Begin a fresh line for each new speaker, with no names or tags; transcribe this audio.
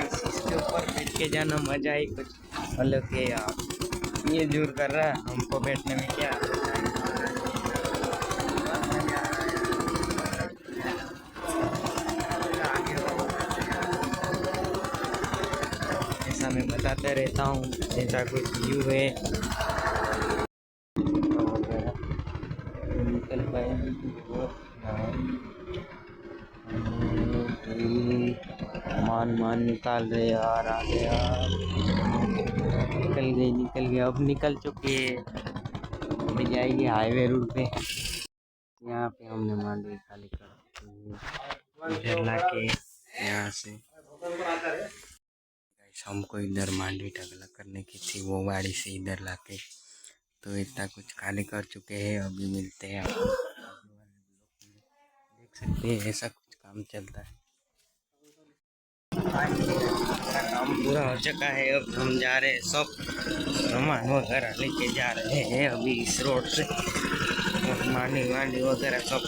इसके ऊपर बैठ के जाना मजा ही कुछ अलग है यार। ये दूर कर रहा है हमको बैठने में क्या ऐसा मैं बताता रहता हूँ। ऐसा कुछ व्यू है निकल पाए मान मान निकाल रहे यार आ गया निकल गई अब निकल चुकी है। अभी जाएगी हाईवे रोड पे। यहाँ पे हमने मांडवी खाली कर इधर लाके यहाँ से हमको इधर मांडवी टकला करने की थी वो गाड़ी से इधर लाके तो इतना कुछ खाली कर चुके हैं। अभी मिलते हैं आपको देख सकते हैं ऐसा कुछ काम चलता है। काम पूरा हो चुका है अब हम जा रहे हैं सब सामान वगैरह लेके जा रहे हैं अभी इस रोड से मांडवी वगैरह सब